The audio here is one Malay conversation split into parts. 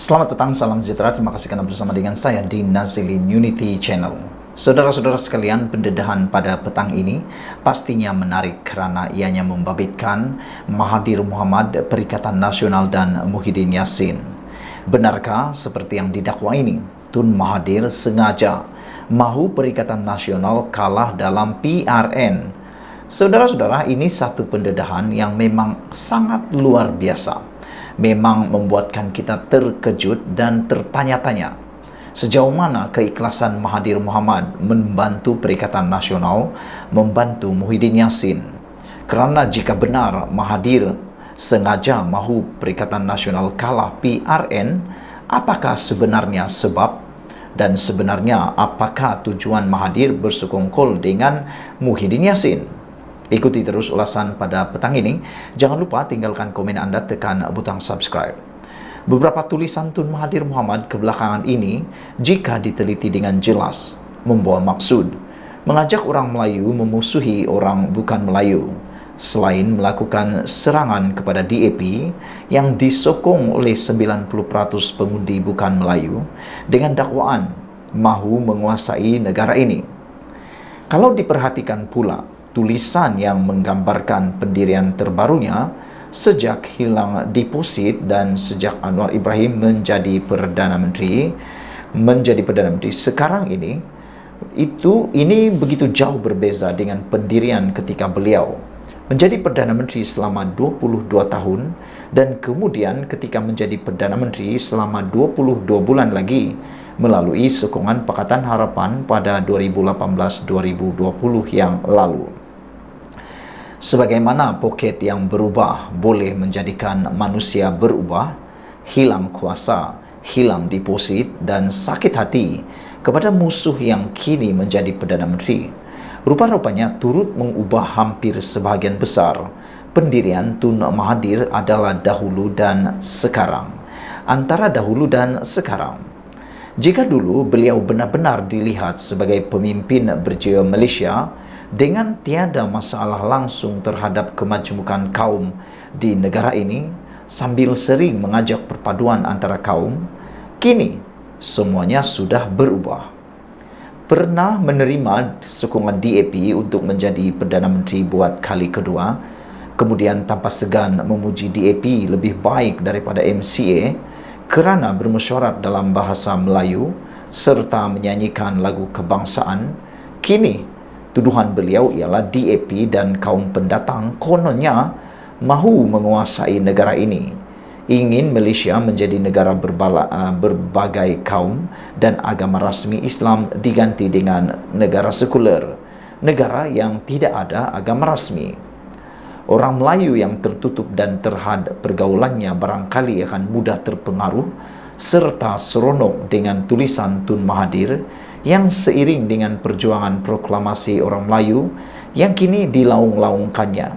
Selamat petang, salam sejahtera. Terima kasih karena bersama dengan saya di Nazilin Unity Channel. Saudara-saudara sekalian, pendedahan pada petang ini pastinya menarik karena ianya membabitkan Mahathir Mohamad, Perikatan Nasional dan Muhyiddin Yassin. Benarkah seperti yang didakwa ini, Tun Mahathir sengaja mahu Perikatan Nasional kalah dalam PRN? Saudara-saudara, ini satu pendedahan yang memang sangat luar biasa. Memang membuatkan kita terkejut dan tertanya-tanya sejauh mana keikhlasan Mahathir Mohamad membantu Perikatan Nasional, membantu Muhyiddin Yassin. Kerana jika benar Mahathir sengaja mahu Perikatan Nasional kalah PRN, apakah sebenarnya sebab dan sebenarnya apakah tujuan Mahathir bersekongkol dengan Muhyiddin Yassin? Ikuti terus ulasan pada petang ini. Jangan lupa tinggalkan komen Anda, tekan butang subscribe. Beberapa tulisan Tun Mahathir Mohamad kebelakangan ini, jika diteliti dengan jelas, membawa maksud mengajak orang Melayu memusuhi orang bukan Melayu, selain melakukan serangan kepada DAP yang disokong oleh 90% pengundi bukan Melayu dengan dakwaan mahu menguasai negara ini. Kalau diperhatikan pula tulisan yang menggambarkan pendirian terbarunya sejak hilang deposit dan sejak Anwar Ibrahim menjadi Perdana Menteri sekarang ini, ini begitu jauh berbeza dengan pendirian ketika beliau menjadi Perdana Menteri selama 22 tahun dan kemudian ketika menjadi Perdana Menteri selama 22 bulan lagi melalui sokongan Pakatan Harapan pada 2018-2020 yang lalu. Sebagaimana poket yang berubah boleh menjadikan manusia berubah, hilang kuasa, hilang deposit dan sakit hati kepada musuh yang kini menjadi Perdana Menteri, rupa-rupanya turut mengubah hampir sebahagian besar pendirian Tun Mahathir adalah dahulu dan sekarang. Antara dahulu dan sekarang, jika dulu beliau benar-benar dilihat sebagai pemimpin berjiwa Malaysia dengan tiada masalah langsung terhadap kemajemukan kaum di negara ini, sambil sering mengajak perpaduan antara kaum, kini semuanya sudah berubah. Pernah menerima sokongan DAP untuk menjadi Perdana Menteri buat kali kedua, kemudian tanpa segan memuji DAP lebih baik daripada MCA kerana bermesyuarat dalam bahasa Melayu serta menyanyikan lagu kebangsaan. Kini tuduhan beliau ialah DAP dan kaum pendatang kononnya mahu menguasai negara ini, ingin Malaysia menjadi negara berbagai kaum dan agama rasmi Islam diganti dengan negara sekuler, negara yang tidak ada agama rasmi. Orang Melayu yang tertutup dan terhad pergaulannya barangkali akan mudah terpengaruh serta seronok dengan tulisan Tun Mahathir yang seiring dengan perjuangan proklamasi orang Melayu yang kini dilaung-laungkannya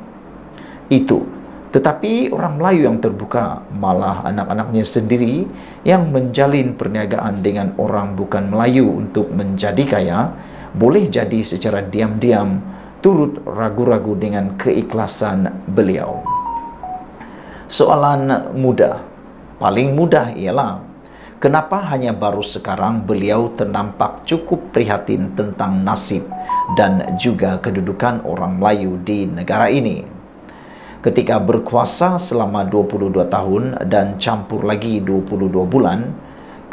itu. Tetapi orang Melayu yang terbuka, malah anak-anaknya sendiri yang menjalin perniagaan dengan orang bukan Melayu untuk menjadi kaya, boleh jadi secara diam-diam turut ragu-ragu dengan keikhlasan beliau. Soalan mudah, paling mudah ialah, kenapa hanya baru sekarang beliau ternampak cukup prihatin tentang nasib dan juga kedudukan orang Melayu di negara ini? Ketika berkuasa selama 22 tahun dan campur lagi 22 bulan,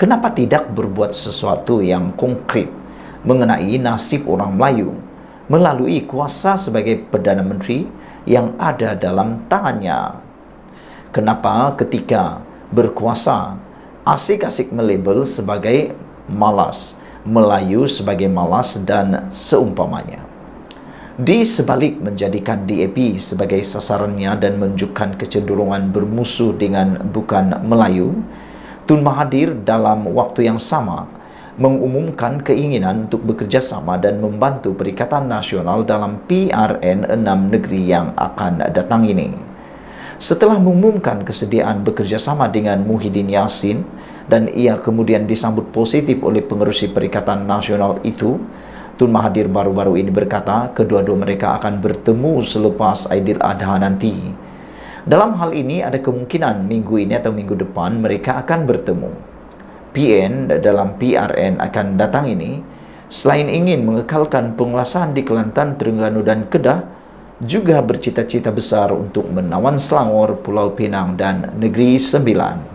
kenapa tidak berbuat sesuatu yang konkret mengenai nasib orang Melayu melalui kuasa sebagai Perdana Menteri yang ada dalam tangannya? Kenapa ketika berkuasa asik-asik melabel sebagai malas, Melayu sebagai malas dan seumpamanya? Di sebalik menjadikan DAP sebagai sasarannya dan menunjukkan kecenderungan bermusuh dengan bukan Melayu, Tun Mahathir dalam waktu yang sama mengumumkan keinginan untuk bekerjasama dan membantu Perikatan Nasional dalam PRN 6 negeri yang akan datang ini. Setelah mengumumkan kesediaan bekerjasama dengan Muhyiddin Yassin dan ia kemudian disambut positif oleh pengerusi Perikatan Nasional itu, Tun Mahathir baru-baru ini berkata kedua-dua mereka akan bertemu selepas Aidiladha nanti. Dalam hal ini ada kemungkinan minggu ini atau minggu depan mereka akan bertemu. PN dalam PRN akan datang ini, selain ingin mengekalkan penguasaan di Kelantan, Terengganu dan Kedah, juga bercita-cita besar untuk menawan Selangor, Pulau Pinang dan Negeri Sembilan.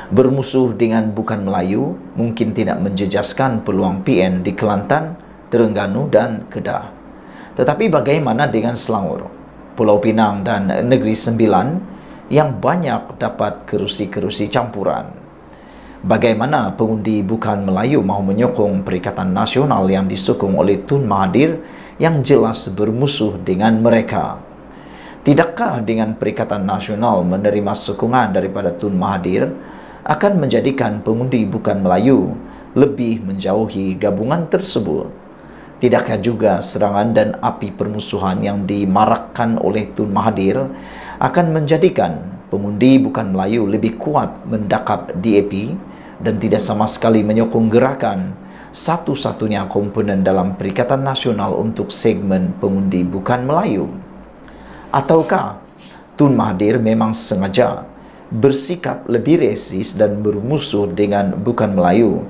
Bermusuh dengan bukan Melayu mungkin tidak menjejaskan peluang PN di Kelantan, Terengganu dan Kedah. Tetapi bagaimana dengan Selangor, Pulau Pinang dan Negeri Sembilan yang banyak dapat kerusi-kerusi campuran? Bagaimana pengundi bukan Melayu mahu menyokong Perikatan Nasional yang disokong oleh Tun Mahathir yang jelas bermusuh dengan mereka? Tidakkah dengan Perikatan Nasional menerima sokongan daripada Tun Mahathir akan menjadikan pengundi bukan Melayu lebih menjauhi gabungan tersebut? Tidakkah juga serangan dan api permusuhan yang dimarakkan oleh Tun Mahathir akan menjadikan pengundi bukan Melayu lebih kuat mendakap DAP dan tidak sama sekali menyokong gerakan satu-satunya komponen dalam Perikatan Nasional untuk segmen pengundi bukan Melayu? Ataukah Tun Mahathir memang sengaja bersikap lebih resis dan bermusuh dengan bukan Melayu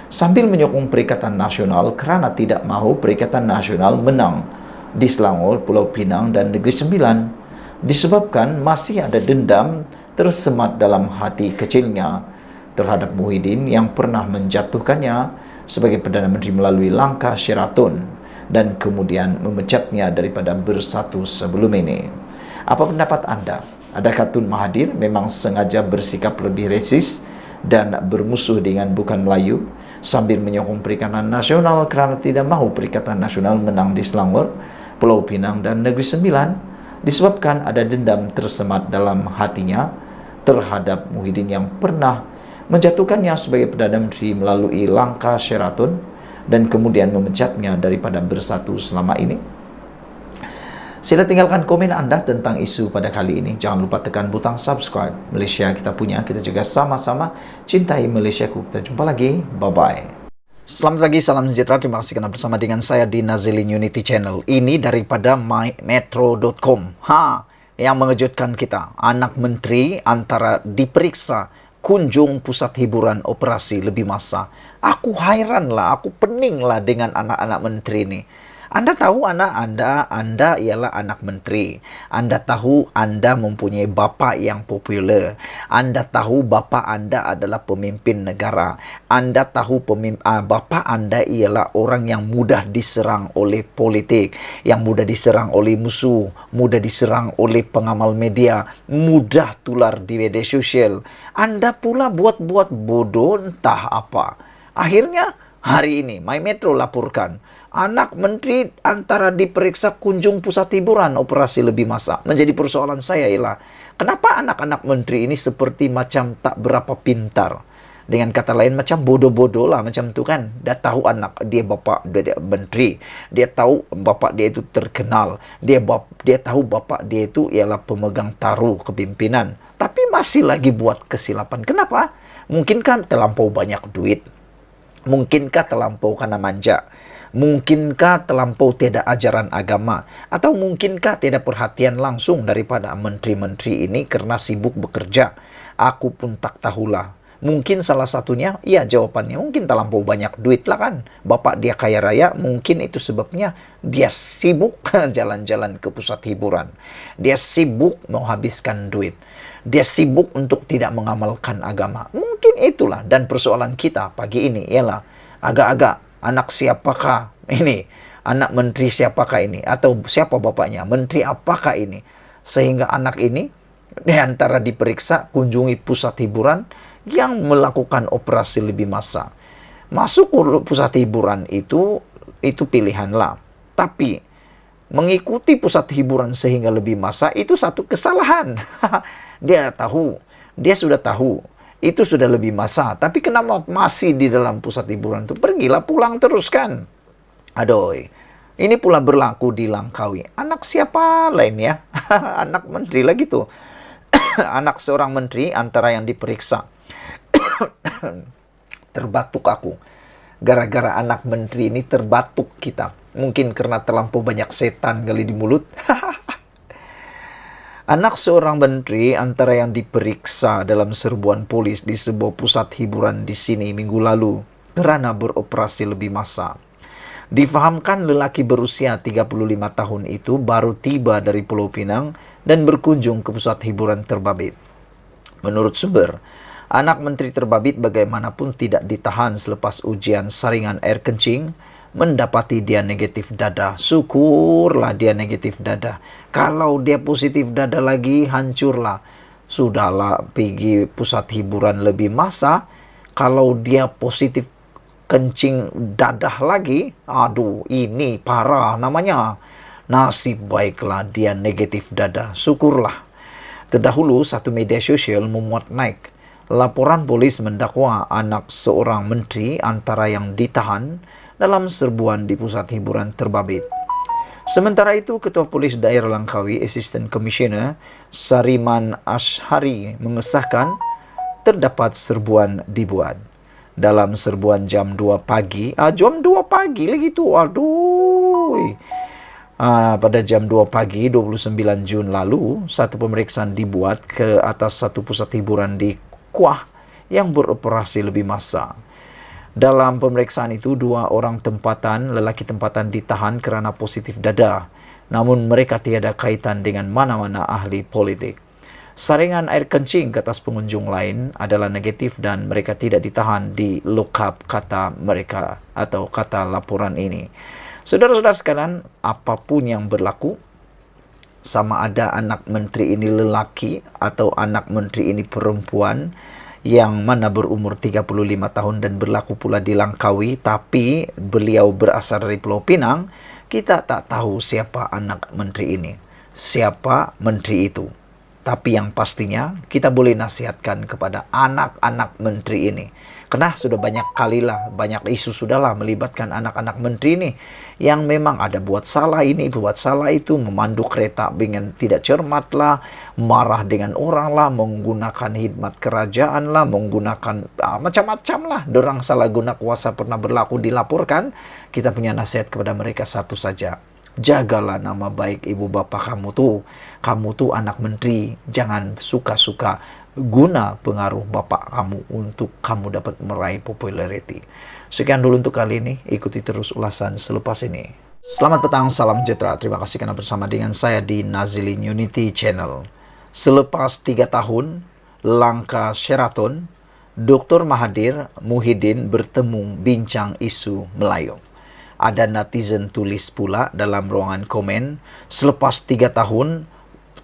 sambil menyokong Perikatan Nasional kerana tidak mahu Perikatan Nasional menang di Selangor, Pulau Pinang dan Negeri Sembilan, disebabkan masih ada dendam tersemat dalam hati kecilnya terhadap Muhyiddin yang pernah menjatuhkannya sebagai Perdana Menteri melalui langkah Sheraton dan kemudian memecatnya daripada Bersatu sebelum ini. Apa pendapat anda? Adakah Tun Mahathir memang sengaja bersikap lebih resis dan bermusuh dengan bukan Melayu sambil menyokong Perikatan Nasional kerana tidak mahu Perikatan Nasional menang di Selangor, Pulau Pinang dan Negeri Sembilan, disebabkan ada dendam tersemat dalam hatinya terhadap Muhyiddin yang pernah menjatuhkannya sebagai Perdana Menteri melalui langkah Sheraton dan kemudian memecatnya daripada Bersatu selama ini? Sila tinggalkan komen anda tentang isu pada kali ini. Jangan lupa tekan butang subscribe. Malaysia kita punya, kita juga sama-sama cintai Malaysiaku. Kita jumpa lagi. Bye-bye. Selamat pagi, salam sejahtera. Terima kasih kerana bersama dengan saya di Nazilin Unity Channel. Ini daripada mymetro.com. Yang mengejutkan kita. Anak menteri antara diperiksa kunjung pusat hiburan operasi lebih masa. Aku hairan lah, aku pening lah dengan anak-anak menteri ini. Anda tahu anak anda ialah anak menteri. Anda tahu anda mempunyai bapa yang popular. Anda tahu bapa anda adalah pemimpin negara. Anda tahu bapa anda ialah orang yang mudah diserang oleh politik, yang mudah diserang oleh musuh, mudah diserang oleh pengamal media, mudah tular di media sosial. Anda pula buat-buat bodoh entah apa. Akhirnya hari ini My Metro laporkan anak menteri antara diperiksa kunjung pusat hiburan operasi lebih masa. Menjadi persoalan saya ialah, kenapa anak-anak menteri ini seperti macam tak berapa pintar? Dengan kata lain macam bodoh-bodoh lah macam tu kan. Dah tahu anak dia bapa dia menteri. Dia tahu bapa dia itu terkenal. Dia tahu bapa dia itu ialah pemegang taruh kepimpinan. Tapi masih lagi buat kesilapan. Kenapa? Mungkinkah terlampau banyak duit? Mungkinkah terlampau karena manja? Mungkinkah terlampau tiada ajaran agama? Atau mungkinkah tiada perhatian langsung daripada menteri-menteri ini kerana sibuk bekerja? Aku pun tak tahulah. Mungkin salah satunya, ya jawapannya mungkin terlampau banyak duit lah kan. Bapak dia kaya raya, mungkin itu sebabnya dia sibuk jalan-jalan ke pusat hiburan. Dia sibuk menghabiskan duit. Dia sibuk untuk tidak mengamalkan agama. Mungkin itulah. Dan persoalan kita pagi ini ialah agak-agak anak siapakah ini? Anak menteri siapakah ini? Atau siapa bapaknya? Menteri apakah ini? Sehingga anak ini di antara diperiksa kunjungi pusat hiburan yang melakukan operasi lebih masa. Masuk ke pusat hiburan itu pilihanlah. Tapi mengikuti pusat hiburan sehingga lebih masa itu satu kesalahan. Dia sudah tahu itu sudah lebih masa, tapi kenapa masih di dalam pusat hiburan itu? Pergilah pulang terus kan. Aduh, ini pula berlaku di Langkawi. Anak siapa lain ya? Anak menteri lagi tuh. Anak seorang menteri antara yang diperiksa. Terbatuk aku. Gara-gara anak menteri ini terbatuk kita. Mungkin karena terlampau banyak setan kali di mulut. Anak seorang menteri antara yang diperiksa dalam serbuan polis di sebuah pusat hiburan di sini minggu lalu kerana beroperasi lebih massa. Difahamkan lelaki berusia 35 tahun itu baru tiba dari Pulau Pinang dan berkunjung ke pusat hiburan terbabit. Menurut sumber, anak menteri terbabit bagaimanapun tidak ditahan selepas ujian saringan air kencing, mendapati dia negatif dada. Syukurlah dia negatif dada. Kalau dia positif dada lagi, hancurlah. Sudahlah pergi pusat hiburan lebih massa. Kalau dia positif kencing dadah lagi, aduh ini parah namanya. Nasib baiklah dia negatif dada. Syukurlah. Terdahulu satu media sosial memuat naik laporan polis mendakwa anak seorang menteri antara yang ditahan dalam serbuan di pusat hiburan terbabit. Sementara itu, Ketua Polis Daerah Langkawi, Assistant Commissioner Sariman Ashari mengesahkan terdapat serbuan dibuat. Dalam serbuan jam 2 pagi, jam 2 pagi lagi tu, aduh. Pada jam 2 pagi 29 Jun lalu, satu pemeriksaan dibuat ke atas satu pusat hiburan di Kuah yang beroperasi lebih massa. Dalam pemeriksaan itu, 2 orang tempatan, lelaki tempatan ditahan kerana positif dada. Namun mereka tiada kaitan dengan mana-mana ahli politik. Saringan air kencing ke atas pengunjung lain adalah negatif dan mereka tidak ditahan di lokap, kata mereka atau kata laporan ini. Saudara-saudara sekalian, apapun yang berlaku, sama ada anak menteri ini lelaki atau anak menteri ini perempuan, yang mana berumur 35 tahun dan berlaku pula di Langkawi, tapi beliau berasal dari Pulau Pinang, kita tak tahu siapa anak menteri ini, siapa menteri itu. Tapi yang pastinya, kita boleh nasihatkan kepada anak-anak menteri ini. Karena sudah banyak kalilah, banyak isu sudahlah melibatkan anak-anak menteri ini yang memang ada buat salah ini, buat salah itu, memandu kereta dengan tidak cermat lah, marah dengan orang lah, menggunakan khidmat kerajaan lah, menggunakan macam-macam lah. Dorang salah guna kuasa pernah berlaku dilaporkan. Kita punya nasihat kepada mereka satu saja. Jagalah nama baik ibu bapa kamu tuh. Kamu tuh anak menteri. Jangan suka-suka guna pengaruh bapak kamu untuk kamu dapat meraih populariti. Sekian dulu untuk kali ini. Ikuti terus ulasan selepas ini. Selamat petang, salam sejahtera. Terima kasih karena bersama dengan saya di Nazilin Unity Channel. Selepas 3 tahun, langkah Sheraton, Dr. Mahathir Muhyiddin bertemu bincang isu Melayu. Ada netizen tulis pula dalam ruangan komen, selepas 3 tahun,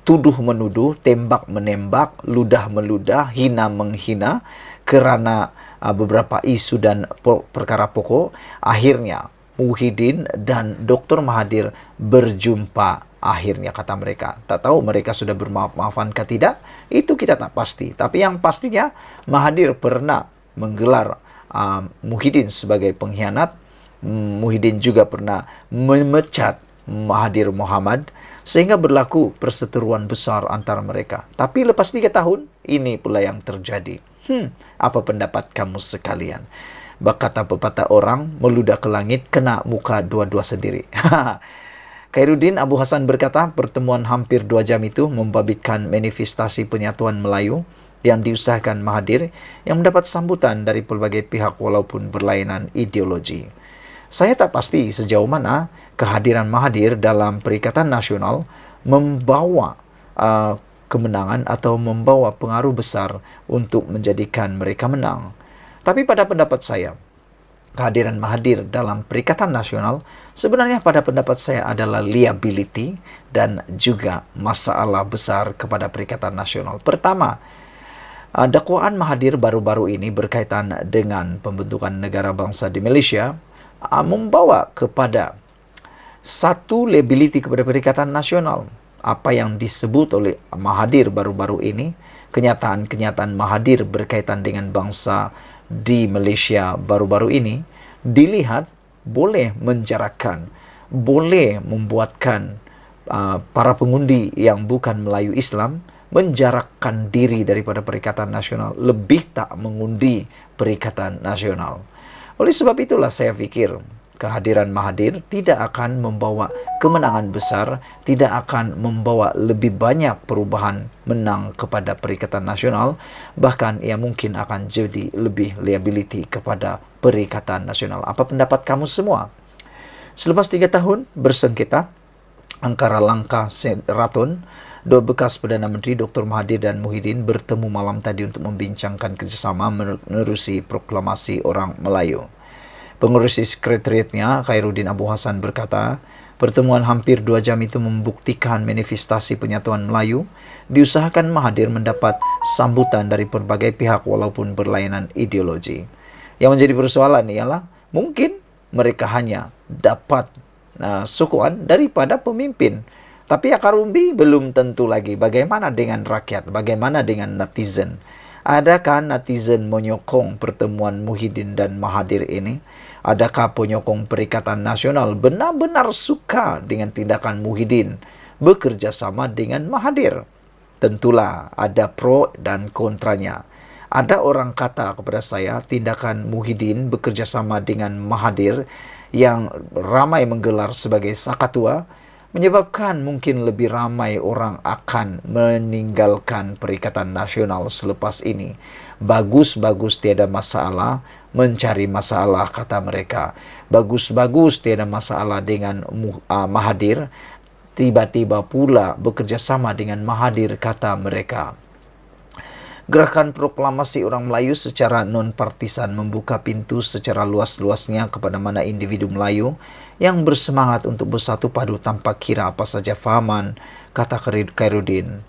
tuduh-menuduh, tembak-menembak, ludah-meludah, hina-menghina, kerana beberapa isu dan perkara pokok, akhirnya Muhyiddin dan Dr. Mahathir berjumpa akhirnya, kata mereka. Tak tahu mereka sudah bermaaf-maafan ke tidak, itu kita tak pasti. Tapi yang pastinya, Mahathir pernah menggelar Muhyiddin sebagai pengkhianat. Muhyiddin juga pernah memecat Mahathir Mohamad, sehingga berlaku perseteruan besar antara mereka. Tapi lepas 3 tahun, ini pula yang terjadi. Apa pendapat kamu sekalian? Berkata pepatah orang, meludah ke langit, kena muka dua-dua sendiri. Khairuddin Abu Hasan berkata, pertemuan hampir 2 jam itu membabitkan manifestasi penyatuan Melayu yang diusahakan Mahathir, yang mendapat sambutan dari pelbagai pihak walaupun berlainan ideologi. Saya tak pasti sejauh mana kehadiran Mahathir dalam Perikatan Nasional membawa kemenangan atau membawa pengaruh besar untuk menjadikan mereka menang. Tapi pada pendapat saya, kehadiran Mahathir dalam Perikatan Nasional sebenarnya pada pendapat saya adalah liability dan juga masalah besar kepada Perikatan Nasional. Pertama, dakwaan Mahathir baru-baru ini berkaitan dengan pembentukan negara bangsa di Malaysia membawa kepada satu liability kepada Perikatan Nasional. Apa yang disebut oleh Mahathir baru-baru ini, kenyataan-kenyataan Mahathir berkaitan dengan bangsa di Malaysia baru-baru ini, dilihat boleh menjarakan, boleh membuatkan para pengundi yang bukan Melayu Islam menjarakkan diri daripada Perikatan Nasional, lebih tak mengundi Perikatan Nasional. Oleh sebab itulah saya fikir, Kehadiran Mahathir tidak akan membawa kemenangan besar, tidak akan membawa lebih banyak perubahan menang kepada Perikatan Nasional, bahkan ia mungkin akan jadi lebih liability kepada Perikatan Nasional. Apa pendapat kamu semua? Selepas 3 tahun bersengketa angkara langkah Ratun, dua bekas Perdana Menteri Dr. Mahathir dan Muhyiddin bertemu malam tadi untuk membincangkan kerjasama menerusi proklamasi orang Melayu. Pengurusi sekretariatnya, Khairuddin Abu Hassan berkata, pertemuan hampir 2 jam itu membuktikan manifestasi penyatuan Melayu. Diusahakan Mahathir mendapat sambutan dari berbagai pihak walaupun berlainan ideologi. Yang menjadi persoalan ialah mungkin mereka hanya dapat sokongan daripada pemimpin. Tapi akar umbi belum tentu lagi. Bagaimana dengan rakyat? Bagaimana dengan netizen? Adakah netizen menyokong pertemuan Muhyiddin dan Mahathir ini? Adakah penyokong Perikatan Nasional benar-benar suka dengan tindakan Muhyiddin bekerja sama dengan Mahathir? Tentulah ada pro dan kontranya. Ada orang kata kepada saya, tindakan Muhyiddin bekerja sama dengan Mahathir yang ramai menggelar sebagai Sakatua menyebabkan mungkin lebih ramai orang akan meninggalkan Perikatan Nasional selepas ini. Bagus-bagus tiada masalah, mencari masalah kata mereka. Bagus-bagus tiada masalah dengan Mahathir, tiba-tiba pula bekerja sama dengan Mahathir kata mereka. Gerakan proklamasi orang Melayu secara non-partisan membuka pintu secara luas-luasnya kepada mana individu Melayu yang bersemangat untuk bersatu padu tanpa kira apa saja fahaman, kata Khairuddin.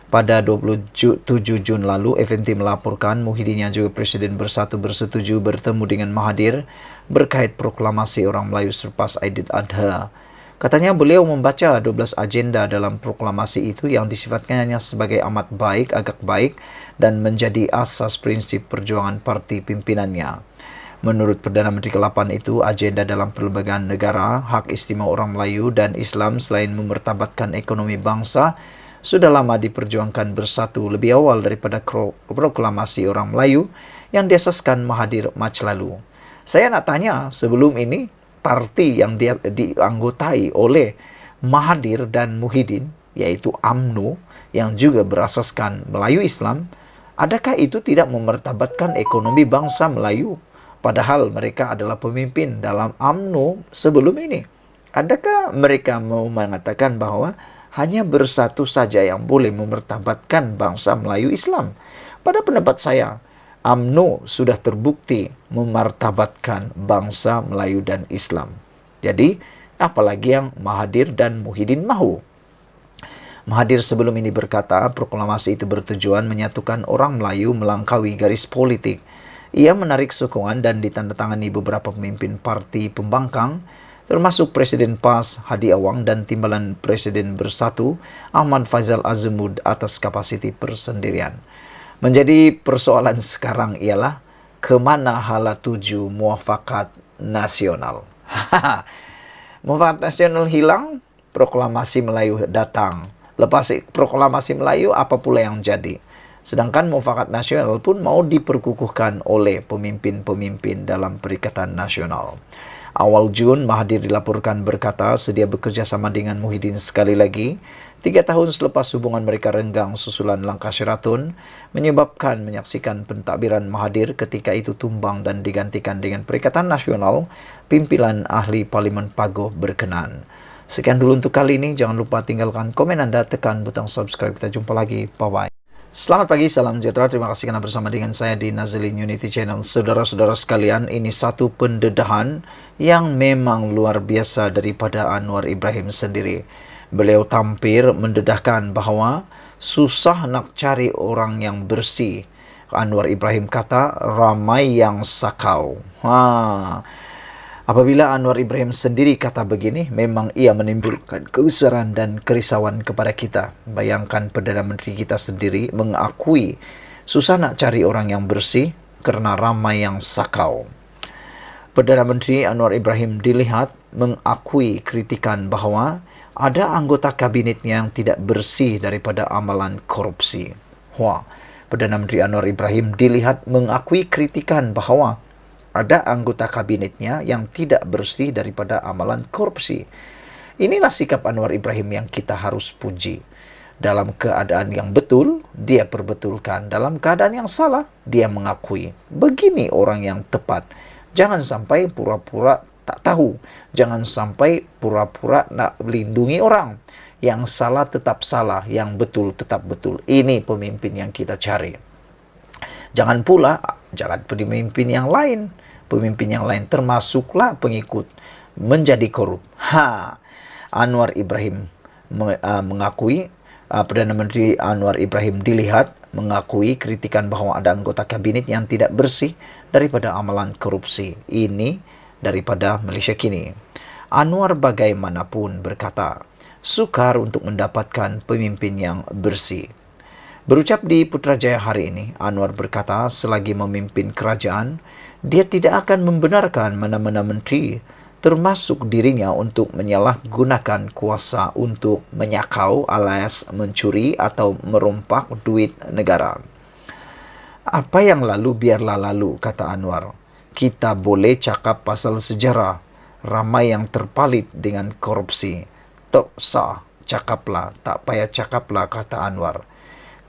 Pada 27 Jun lalu, FNT melaporkan Muhyiddin yang juga Presiden Bersatu bersetuju bertemu dengan Mahathir berkait proklamasi orang Melayu selepas Aidil-Adha. Katanya beliau membaca 12 agenda dalam proklamasi itu yang disifatkannya sebagai amat baik, agak baik, dan menjadi asas prinsip perjuangan parti pimpinannya. Menurut Perdana Menteri ke-8 itu, agenda dalam perlembagaan negara, hak istimewa orang Melayu dan Islam selain memertabatkan ekonomi bangsa, sudah lama diperjuangkan bersatu lebih awal daripada proklamasi orang Melayu yang diasaskan Mahathir Mac lalu. Saya nak tanya, sebelum ini, parti yang dianggotai oleh Mahathir dan Muhyiddin, yaitu UMNO, yang juga berasaskan Melayu Islam, adakah itu tidak memertabatkan ekonomi bangsa Melayu? Padahal mereka adalah pemimpin dalam UMNO sebelum ini. Adakah mereka mau mengatakan bahwa hanya bersatu saja yang boleh memertabatkan bangsa Melayu Islam? Pada pendapat saya, UMNO sudah terbukti memartabatkan bangsa Melayu dan Islam. Jadi, apalagi yang Mahathir dan Muhyiddin mahu? Mahathir sebelum ini berkata, proklamasi itu bertujuan menyatukan orang Melayu melangkaui garis politik. Ia menarik sokongan dan ditandatangani beberapa pemimpin parti pembangkang, termasuk Presiden PAS Hadi Awang dan Timbalan Presiden Bersatu Ahmad Faizal Azmud atas kapasiti persendirian. Menjadi persoalan sekarang ialah kemana hala tuju muafakat nasional. Muafakat nasional hilang, proklamasi Melayu datang. Lepas proklamasi Melayu, apa pula yang jadi? Sedangkan muafakat nasional pun mau diperkukuhkan oleh pemimpin-pemimpin dalam Perikatan Nasional. Awal Jun, Mahathir dilaporkan berkata sedia bekerja sama dengan Muhyiddin sekali lagi. 3 tahun selepas hubungan mereka renggang susulan langkah Sheraton, menyebabkan menyaksikan pentadbiran Mahathir ketika itu tumbang dan digantikan dengan Perikatan Nasional, pimpinan ahli Parlimen Pagoh berkenan. Sekian dulu untuk kali ini. Jangan lupa tinggalkan komen Anda, tekan butang subscribe. Kita jumpa lagi. Bye-bye. Selamat pagi, salam sejahtera. Terima kasih karena bersama dengan saya di Nazilin Unity Channel. Saudara-saudara sekalian, ini satu pendedahan yang memang luar biasa daripada Anwar Ibrahim sendiri. Beliau tampil mendedahkan bahawa susah nak cari orang yang bersih. Anwar Ibrahim kata ramai yang sakau. Apabila Anwar Ibrahim sendiri kata begini, memang ia menimbulkan kegusaran dan kerisauan kepada kita. Bayangkan Perdana Menteri kita sendiri mengakui susah nak cari orang yang bersih kerana ramai yang sakau. Perdana Menteri Anwar Ibrahim dilihat mengakui kritikan bahawa ada anggota kabinetnya yang tidak bersih daripada amalan korupsi. Perdana Menteri Anwar Ibrahim dilihat mengakui kritikan bahawa ada anggota kabinetnya yang tidak bersih daripada amalan korupsi. Inilah sikap Anwar Ibrahim yang kita harus puji. Dalam keadaan yang betul, dia perbetulkan. Dalam keadaan yang salah, dia mengakui. Begini orang yang tepat. Jangan sampai pura-pura tak tahu. Jangan sampai pura-pura nak melindungi orang. Yang salah tetap salah, yang betul tetap betul. Ini pemimpin yang kita cari. Jangan pula, jangan pemimpin yang lain. Pemimpin yang lain termasuklah pengikut menjadi korup. Anwar Ibrahim mengakui, Perdana Menteri Anwar Ibrahim dilihat mengakui kritikan bahwa ada anggota kabinet yang tidak bersih daripada amalan korupsi. Ini daripada Malaysia Kini. Anwar bagaimanapun berkata, sukar untuk mendapatkan pemimpin yang bersih. Berucap di Putrajaya hari ini, Anwar berkata selagi memimpin kerajaan, dia tidak akan membenarkan mana-mana menteri, termasuk dirinya, untuk menyalahgunakan kuasa untuk menyakau alias mencuri atau merompak duit negara. Apa yang lalu biarlah lalu, kata Anwar. Kita boleh cakap pasal sejarah. Ramai yang terpalit dengan korupsi. Tok sah, cakaplah. Tak payah cakaplah, kata Anwar.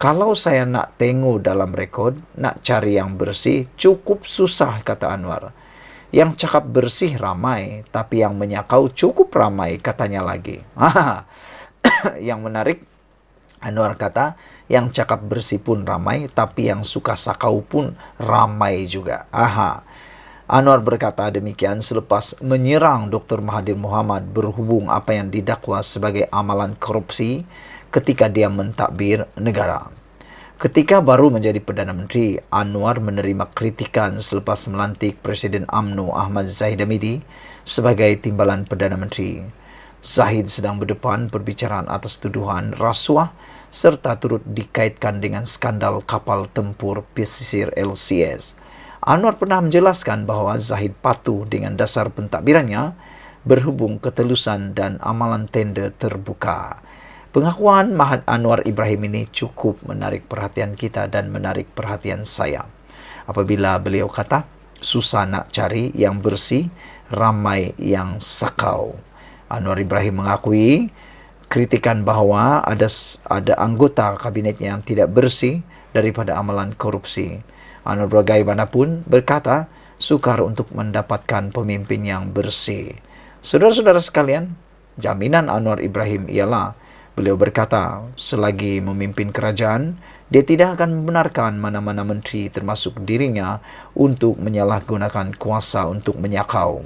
Kalau saya nak tengok dalam rekod, nak cari yang bersih, cukup susah, kata Anwar. Yang cakap bersih ramai, tapi yang menyakau cukup ramai, katanya lagi. Yang menarik, Anwar kata, yang cakap bersih pun ramai, tapi yang suka sakau pun ramai juga. Anwar berkata demikian selepas menyerang Dr. Mahathir Mohamad berhubung apa yang didakwa sebagai amalan korupsi ketika dia mentadbir negara. Ketika baru menjadi Perdana Menteri, Anwar menerima kritikan selepas melantik Presiden UMNO Ahmad Zahid Hamidi sebagai timbalan Perdana Menteri. Zahid sedang berdepan perbicaraan atas tuduhan rasuah serta turut dikaitkan dengan skandal kapal tempur pesisir LCS. Anwar pernah menjelaskan bahawa Zahid patuh dengan dasar pentadbirannya berhubung ketelusan dan amalan tender terbuka. Pengakuan Mahathir Anwar Ibrahim ini cukup menarik perhatian kita dan menarik perhatian saya. Apabila beliau kata, susah nak cari yang bersih, ramai yang sakau. Anwar Ibrahim mengakui kritikan bahawa ada anggota kabinetnya yang tidak bersih daripada amalan korupsi. Anwar bagaimanapun berkata, sukar untuk mendapatkan pemimpin yang bersih. Saudara-saudara sekalian, jaminan Anwar Ibrahim ialah, beliau berkata, selagi memimpin kerajaan, dia tidak akan membenarkan mana-mana menteri termasuk dirinya untuk menyalahgunakan kuasa untuk menyakau.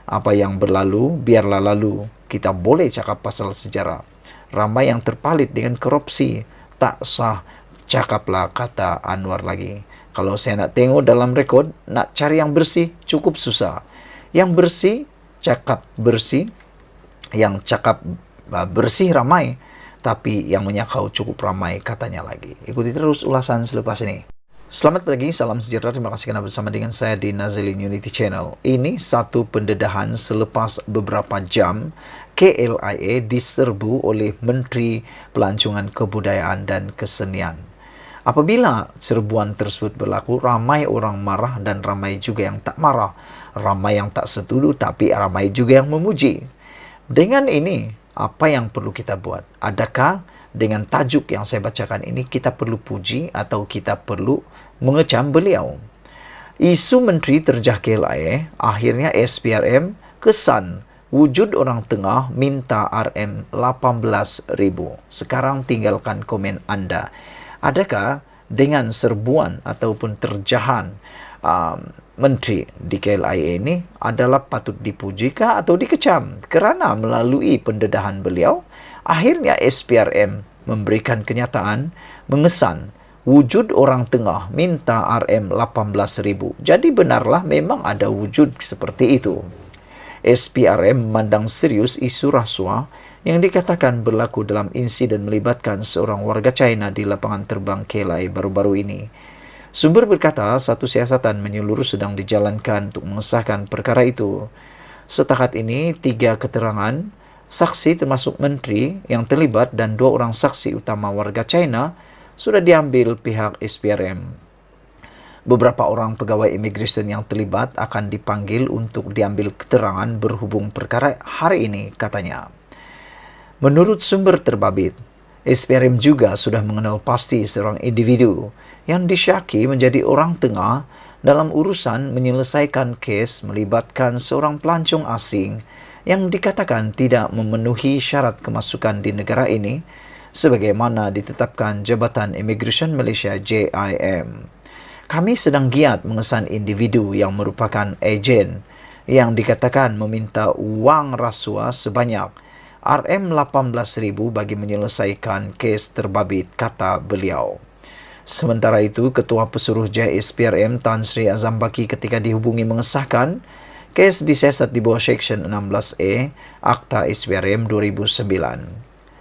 Apa yang berlalu, biarlah lalu. Kita boleh cakap pasal sejarah. Ramai yang terpalit dengan korupsi. Tak sah, cakaplah, kata Anwar lagi. Kalau saya nak tengok dalam rekod, nak cari yang bersih, cukup susah. Yang bersih, cakap bersih. Yang cakap bersih ramai. Tapi yang menyakau cukup ramai, katanya lagi. Ikuti terus ulasan selepas ini. Selamat pagi, salam sejahtera. Terima kasih kerana bersama dengan saya di Nazilin Unity Channel. Ini satu pendedahan selepas beberapa jam KLIA diserbu oleh Menteri Pelancongan Kebudayaan dan Kesenian. Apabila serbuan tersebut berlaku, ramai orang marah dan ramai juga yang tak marah. Ramai yang tak setuju, tapi ramai juga yang memuji. Dengan ini, apa yang perlu kita buat? Adakah dengan tajuk yang saya bacakan ini kita perlu puji atau kita perlu mengecam beliau? Isu menteri terjah KLIA, akhirnya SPRM kesan wujud orang tengah minta RM18,000. Sekarang tinggalkan komen anda. Adakah dengan serbuan ataupun terjahan menteri di KLIA ini adalah patut dipujikah atau dikecam? Kerana melalui pendedahan beliau, akhirnya SPRM memberikan kenyataan mengesan wujud orang tengah minta RM18,000. Jadi benarlah memang ada wujud seperti itu. SPRM memandang serius isu rasuah yang dikatakan berlaku dalam insiden melibatkan seorang warga China di lapangan terbang KLIA baru-baru ini. Sumber berkata satu siasatan menyeluruh sedang dijalankan untuk mengesahkan perkara itu. Setakat ini, 3 keterangan saksi termasuk menteri yang terlibat dan 2 orang saksi utama warga China sudah diambil pihak SPRM. Beberapa orang pegawai imigresen yang terlibat akan dipanggil untuk diambil keterangan berhubung perkara hari ini, katanya. Menurut sumber terbabit, SPRM juga sudah mengenal pasti seorang individu yang disyaki menjadi orang tengah dalam urusan menyelesaikan kes melibatkan seorang pelancong asing yang dikatakan tidak memenuhi syarat kemasukan di negara ini sebagaimana ditetapkan Jabatan Immigration Malaysia JIM. Kami sedang giat mengesan individu yang merupakan ejen yang dikatakan meminta wang rasuah sebanyak RM18,000 bagi menyelesaikan kes terbabit, kata beliau. Sementara itu, Ketua Pesuruh JSPRM Tan Sri Azam Baki ketika dihubungi mengesahkan kes disiasat di bawah Seksyen 16A Akta SPRM 2009.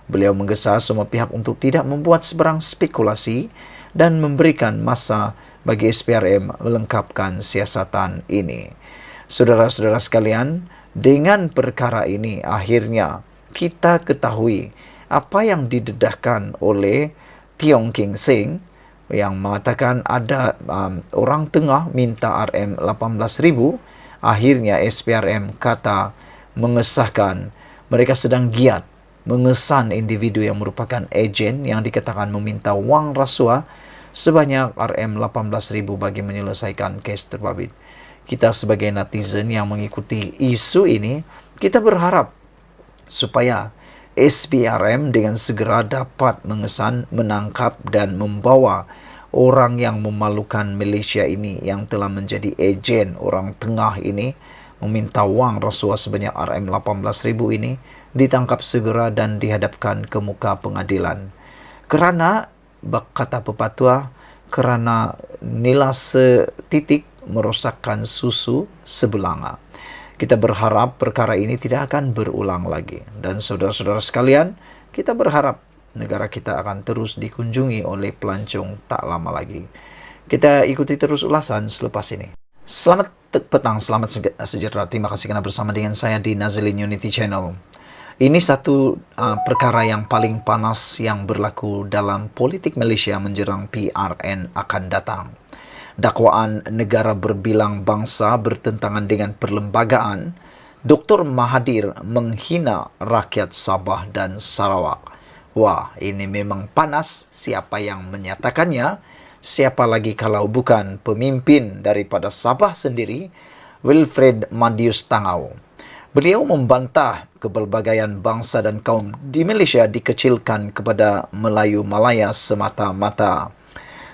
Beliau menggesa semua pihak untuk tidak membuat sebarang spekulasi dan memberikan masa bagi SPRM melengkapkan siasatan ini. Saudara-saudara sekalian, dengan perkara ini akhirnya kita ketahui apa yang didedahkan oleh Tiong King Sing yang mengatakan ada orang tengah minta RM18,000. Akhirnya SPRM kata mengesahkan mereka sedang giat mengesan individu yang merupakan ejen yang dikatakan meminta wang rasuah sebanyak RM18,000 bagi menyelesaikan kes terbabit. Kita sebagai netizen yang mengikuti isu ini, kita berharap supaya SPRM dengan segera dapat mengesan, menangkap dan membawa orang yang memalukan Malaysia ini yang telah menjadi ejen orang tengah ini meminta wang rasuah sebanyak RM18,000 ini ditangkap segera dan dihadapkan ke muka pengadilan. Kerana kata pepatah, kerana nila setitik merosakkan susu sebelanga. Kita berharap perkara ini tidak akan berulang lagi. Dan saudara-saudara sekalian, kita berharap negara kita akan terus dikunjungi oleh pelancong tak lama lagi. Kita ikuti terus ulasan selepas ini. Selamat petang, selamat sejahtera. Terima kasih kerana bersama dengan saya di Nazilin Unity Channel. Ini satu perkara yang paling panas yang berlaku dalam politik Malaysia menjelang PRN akan datang. Dakwaan negara berbilang bangsa bertentangan dengan perlembagaan, Dr. Mahathir menghina rakyat Sabah dan Sarawak. Wah, ini memang panas. Siapa yang menyatakannya? Siapa lagi kalau bukan pemimpin daripada Sabah sendiri, Wilfred Madius Tangau. Beliau membantah kepelbagaian bangsa dan kaum di Malaysia dikecilkan kepada Melayu Malaya semata-mata.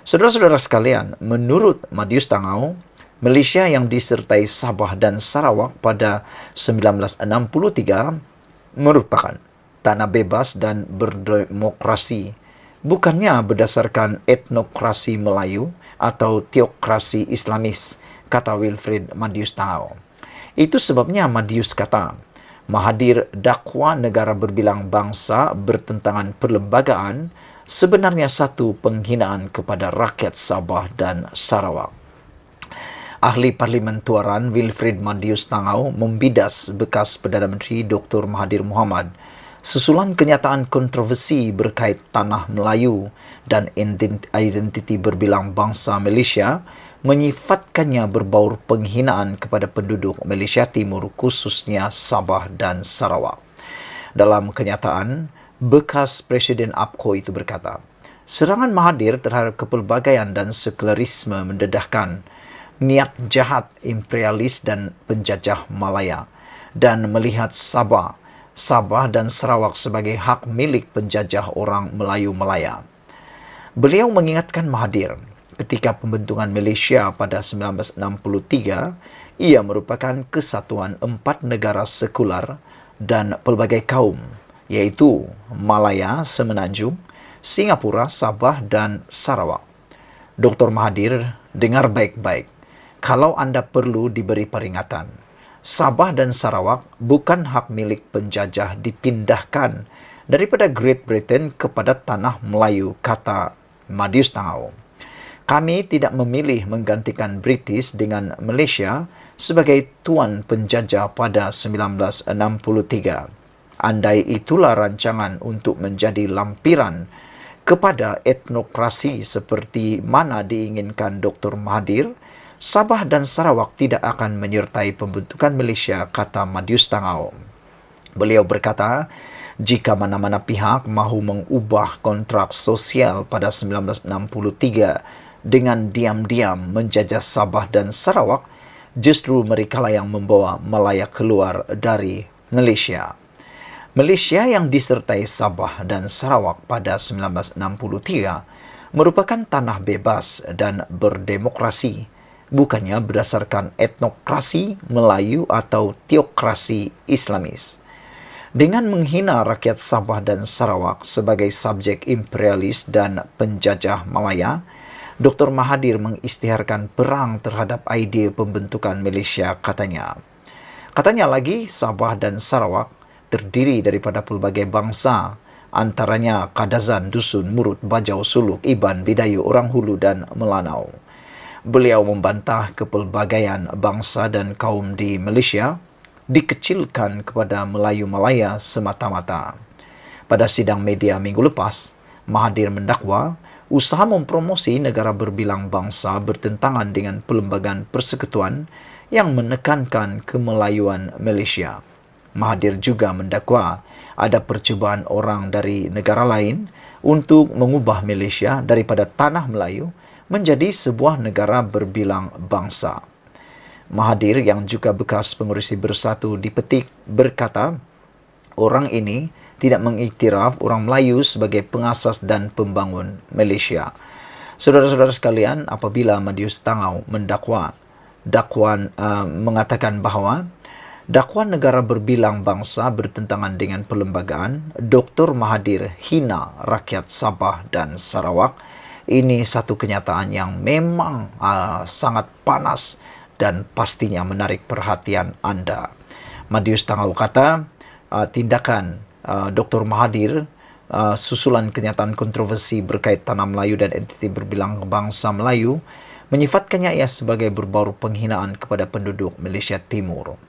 Saudara-saudara sekalian, menurut Madius Tangau, Malaysia yang disertai Sabah dan Sarawak pada 1963 merupakan tanah bebas dan berdemokrasi, bukannya berdasarkan etnokrasi Melayu atau teokrasi Islamis, kata Wilfred Madius Tangau. Itu sebabnya Madius kata, Mahathir dakwa negara berbilang bangsa bertentangan perlembagaan sebenarnya satu penghinaan kepada rakyat Sabah dan Sarawak. Ahli Parlimen Tuaran Wilfred Madius Tangau membidas bekas Perdana Menteri Dr. Mahathir Mohamad susulan kenyataan kontroversi berkait tanah Melayu dan identiti berbilang bangsa Malaysia menyifatkannya berbaur penghinaan kepada penduduk Malaysia Timur khususnya Sabah dan Sarawak. Dalam kenyataan, bekas Presiden APCO itu berkata, serangan Mahathir terhadap kepelbagaian dan sekularisme mendedahkan niat jahat imperialis dan penjajah Malaya dan melihat Sabah dan Sarawak sebagai hak milik penjajah orang Melayu Malaya. Beliau mengingatkan Mahathir, ketika pembentukan Malaysia pada 1963, ia merupakan kesatuan 4 negara sekular dan pelbagai kaum, yaitu Malaya Semenanjung, Singapura, Sabah dan Sarawak. Dr. Mahathir, dengar baik-baik. Kalau anda perlu diberi peringatan, Sabah dan Sarawak bukan hak milik penjajah dipindahkan daripada Great Britain kepada tanah Melayu, kata Madius Tangau. Kami tidak memilih menggantikan British dengan Malaysia sebagai tuan penjajah pada 1963. Andai itulah rancangan untuk menjadi lampiran kepada etnokrasi seperti mana diinginkan Dr. Mahathir, Sabah dan Sarawak tidak akan menyertai pembentukan Malaysia, kata Madius Tangau. Beliau berkata, jika mana-mana pihak mahu mengubah kontrak sosial pada 1963 dengan diam-diam menjajah Sabah dan Sarawak, justru merekalah yang membawa Malaya keluar dari Malaysia. Malaysia yang disertai Sabah dan Sarawak pada 1963 merupakan tanah bebas dan berdemokrasi, bukannya berdasarkan etnokrasi Melayu atau teokrasi Islamis. Dengan menghina rakyat Sabah dan Sarawak sebagai subjek imperialis dan penjajah Malaya, Dr. Mahathir mengisytiharkan perang terhadap idea pembentukan Malaysia, katanya. Katanya lagi, Sabah dan Sarawak terdiri daripada pelbagai bangsa, antaranya Kadazan, Dusun, Murut, Bajau, Suluk, Iban, Bidayu, Orang Hulu dan Melanau. Beliau membantah kepelbagaian bangsa dan kaum di Malaysia dikecilkan kepada Melayu Malaya semata-mata. Pada sidang media minggu lepas, Mahathir mendakwa usaha mempromosi negara berbilang bangsa bertentangan dengan Perlembagaan Persekutuan yang menekankan kemelayuan Malaysia. Mahathir juga mendakwa ada percubaan orang dari negara lain untuk mengubah Malaysia daripada tanah Melayu menjadi sebuah negara berbilang bangsa. Mahathir yang juga bekas pengurusi Bersatu di Petik berkata, orang ini tidak mengiktiraf orang Melayu sebagai pengasas dan pembangun Malaysia. Saudara-saudara sekalian, apabila Madius Tangau mendakwa, mengatakan bahawa dakwaan negara berbilang bangsa bertentangan dengan perlembagaan, Dr. Mahathir hina rakyat Sabah dan Sarawak. Ini satu kenyataan yang memang sangat panas dan pastinya menarik perhatian anda. Madius Tangau kata, tindakan Dr. Mahathir susulan kenyataan kontroversi berkait tanah Melayu dan entiti berbilang bangsa Melayu menyifatkannya ia sebagai berbau penghinaan kepada penduduk Malaysia Timur.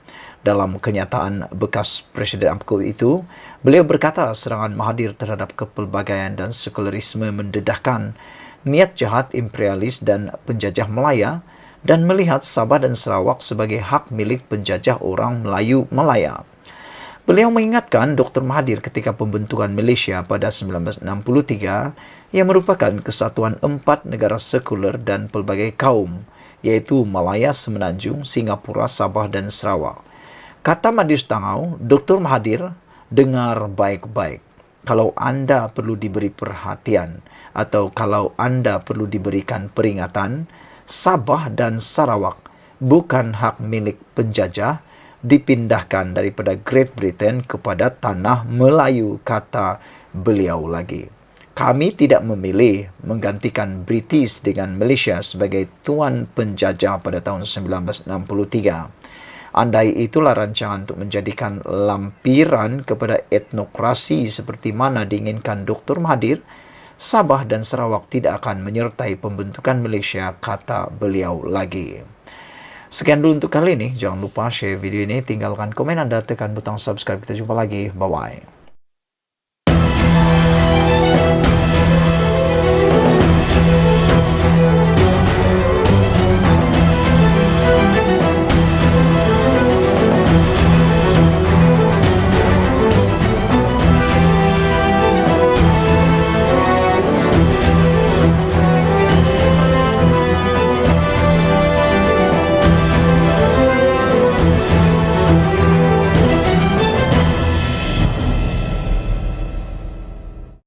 Dalam kenyataan bekas Presiden UMNO itu, beliau berkata serangan Mahathir terhadap kepelbagaian dan sekularisme mendedahkan niat jahat imperialis dan penjajah Malaya dan melihat Sabah dan Sarawak sebagai hak milik penjajah orang Melayu Malaya. Beliau mengingatkan Dr. Mahathir ketika pembentukan Malaysia pada 1963 yang merupakan kesatuan 4 negara sekular dan pelbagai kaum, iaitu Malaya, Semenanjung, Singapura, Sabah dan Sarawak. Kata Madius Tangau, Dr. Mahathir, dengar baik-baik. Kalau anda perlu diberi perhatian atau kalau anda perlu diberikan peringatan, Sabah dan Sarawak bukan hak milik penjajah, dipindahkan daripada Great Britain kepada tanah Melayu, kata beliau lagi. Kami tidak memilih menggantikan British dengan Malaysia sebagai tuan penjajah pada tahun 1963. Andai itulah rancangan untuk menjadikan lampiran kepada etnokrasi seperti mana diinginkan Dr. Mahathir, Sabah dan Sarawak tidak akan menyertai pembentukan Malaysia, kata beliau lagi. Sekian dulu untuk kali ini. Jangan lupa share video ini, tinggalkan komen anda, tekan butang subscribe. Kita jumpa lagi. Bye-bye.